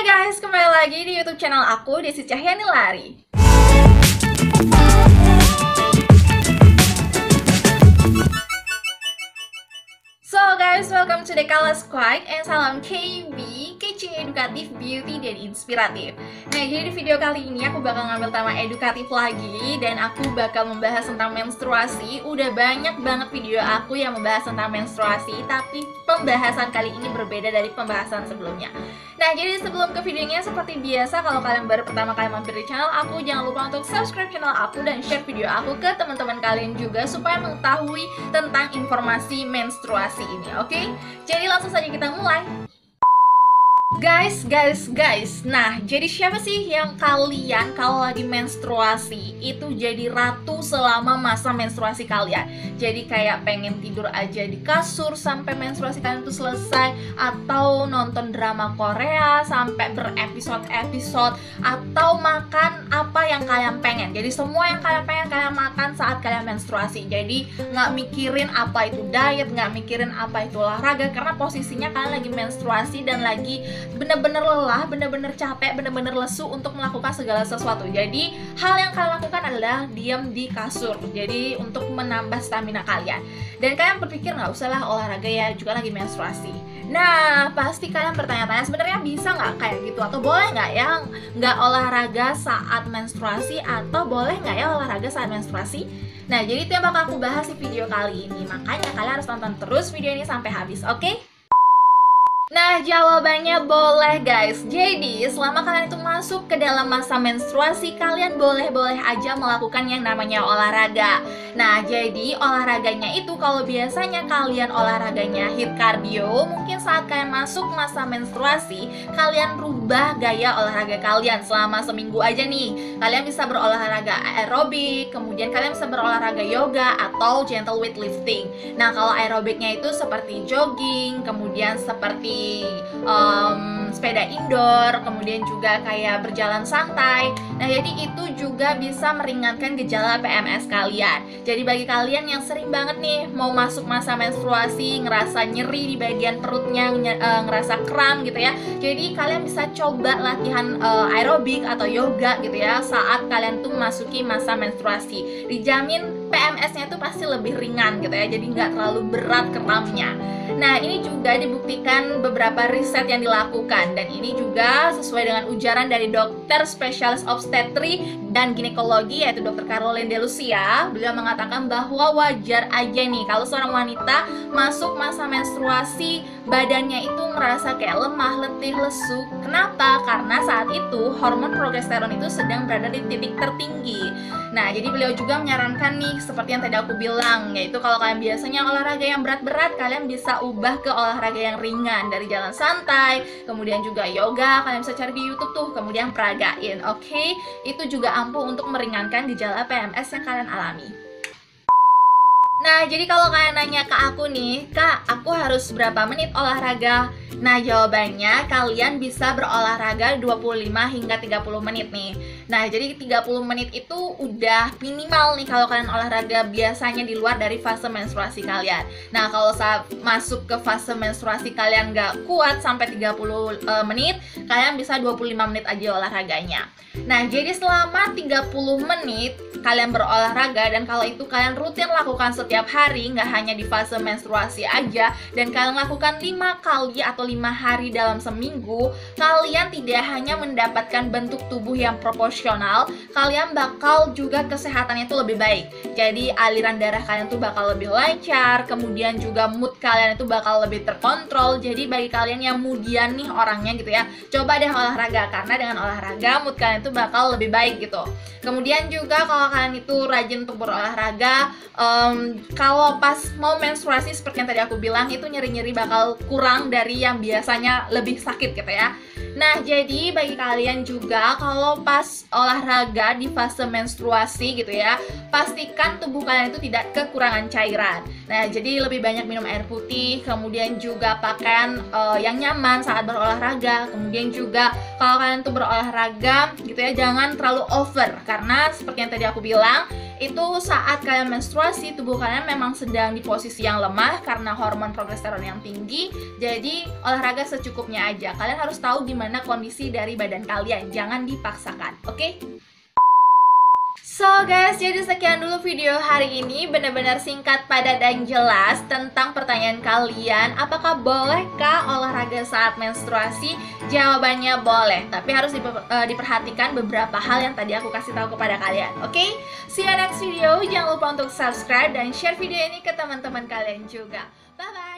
Hai guys, kembali lagi di YouTube channel aku, Desi Cahyani Lari. So guys, welcome to the Kala Squad and salam KB, kece, edukatif, beauty, dan inspiratif. Nah, jadi di video kali ini aku bakal ngambil tema edukatif lagi dan aku bakal membahas tentang menstruasi. Udah banyak banget video aku yang membahas tentang menstruasi, tapi pembahasan kali ini berbeda dari pembahasan sebelumnya. Nah, jadi sebelum ke videonya, seperti biasa kalau kalian baru pertama kali mampir di channel aku, jangan lupa untuk subscribe channel aku dan share video aku ke teman-teman kalian juga supaya mengetahui tentang informasi menstruasi ini, oke? Jadi langsung saja kita mulai. Guys, nah jadi siapa sih yang kalian kalau lagi menstruasi itu jadi ratu selama masa menstruasi kalian? Jadi kayak pengen tidur aja di kasur sampai menstruasi kalian itu selesai, atau nonton drama Korea sampai berepisode-episode, atau makan apa yang kalian pengen. Jadi semua yang kalian pengen kalian makan saat kalian menstruasi. Jadi nggak mikirin apa itu diet, nggak mikirin apa itu olahraga, karena posisinya kalian lagi menstruasi dan lagi bener-bener lelah, bener-bener capek, bener-bener lesu untuk melakukan segala sesuatu. Jadi hal yang kalian lakukan adalah diam di kasur, jadi untuk menambah stamina kalian. Dan kalian berpikir nggak usah lah olahraga ya, juga lagi menstruasi. Nah, pasti kalian bertanya-tanya sebenarnya bisa nggak kayak gitu, atau boleh nggak ya nggak olahraga saat menstruasi, atau boleh nggak ya olahraga saat menstruasi? Nah, jadi itu yang bakal aku bahas di video kali ini. Makanya kalian harus tonton terus video ini sampai habis, oke? Nah, jawabannya boleh guys. Jadi, selama kalian itu masuk ke dalam masa menstruasi, kalian boleh-boleh aja melakukan yang namanya olahraga. Nah, jadi olahraganya itu kalau biasanya kalian olahraganya hit cardio, mungkin saat kalian masuk masa menstruasi, kalian rubah gaya olahraga kalian selama seminggu aja nih. Kalian bisa berolahraga aerobik, kemudian kalian bisa berolahraga yoga atau gentle weightlifting. Nah, kalau aerobiknya itu seperti jogging, kemudian seperti sepeda indoor, kemudian juga kayak berjalan santai. Nah, jadi itu juga bisa meringankan gejala PMS kalian. Jadi bagi kalian yang sering banget nih mau masuk masa menstruasi, ngerasa nyeri di bagian perutnya, ngerasa kram gitu ya, jadi kalian bisa coba latihan aerobik atau yoga gitu ya saat kalian tuh masuki masa menstruasi. Dijamin PMS-nya tuh pasti lebih ringan gitu ya, jadi nggak terlalu berat kramnya. Nah, ini juga dibuktikan beberapa riset yang dilakukan, dan ini juga sesuai dengan ujaran dari dokter spesialis obstetri dan ginekologi yaitu Dr. Caroline Delucia. Beliau mengatakan bahwa wajar aja nih kalau seorang wanita masuk masa menstruasi badannya itu merasa kayak lemah, letih, lesu. Kenapa? Karena saat itu hormon progesteron itu sedang berada di titik tertinggi. Nah, jadi beliau juga menyarankan nih seperti yang tadi aku bilang, yaitu kalau kalian biasanya olahraga yang berat-berat, kalian bisa ubah ke olahraga yang ringan, dari jalan santai, kemudian juga yoga, kalian bisa cari di YouTube tuh, kemudian peragain, oke? Itu juga ampuh untuk meringankan gejala PMS yang kalian alami. Nah, jadi kalau kalian nanya ke aku nih, Kak, aku harus berapa menit olahraga? Nah, jawabannya kalian bisa berolahraga 25 hingga 30 menit nih. Nah, jadi 30 menit itu udah minimal nih kalau kalian olahraga biasanya di luar dari fase menstruasi kalian. Nah, kalau saat masuk ke fase menstruasi kalian nggak kuat sampai 30 menit, kalian bisa 25 menit aja olahraganya. Nah, jadi selama 30 menit kalian berolahraga, dan kalau itu kalian rutin lakukan setiap hari, nggak hanya di fase menstruasi aja, dan kalian lakukan 5 kali atau 5 hari dalam seminggu, kalian tidak hanya mendapatkan bentuk tubuh yang proporsional, kalian bakal juga kesehatannya itu lebih baik. Jadi aliran darah kalian tuh bakal lebih lancar, kemudian juga mood kalian itu bakal lebih terkontrol. Jadi bagi kalian yang moodian nih orangnya gitu ya, coba deh olahraga, karena dengan olahraga mood kalian itu bakal lebih baik gitu. Kemudian juga kalau kalian itu rajin untuk berolahraga, kalau pas mau menstruasi seperti yang tadi aku bilang, itu nyeri-nyeri bakal kurang dari yang biasanya lebih sakit gitu ya. Nah, jadi bagi kalian juga kalau pas olahraga di fase menstruasi gitu ya, pastikan tubuh kalian itu tidak kekurangan cairan. Nah, jadi lebih banyak minum air putih, kemudian juga pakaian yang nyaman saat berolahraga. Kemudian juga kalau kalian tuh berolahraga gitu ya, jangan terlalu over, karena seperti yang tadi aku bilang, itu saat kalian menstruasi, tubuh kalian memang sedang di posisi yang lemah karena hormon progesteron yang tinggi. Jadi olahraga secukupnya aja. Kalian harus tahu gimana kondisi dari badan kalian, jangan dipaksakan, oke? So guys, jadi sekian dulu video hari ini. Benar-benar singkat, padat, dan jelas tentang pertanyaan kalian. Apakah bolehkah olahraga saat menstruasi? Jawabannya boleh, tapi harus diperhatikan beberapa hal yang tadi aku kasih tahu kepada kalian. Oke? See you next video. Jangan lupa untuk subscribe dan share video ini ke teman-teman kalian juga. Bye-bye!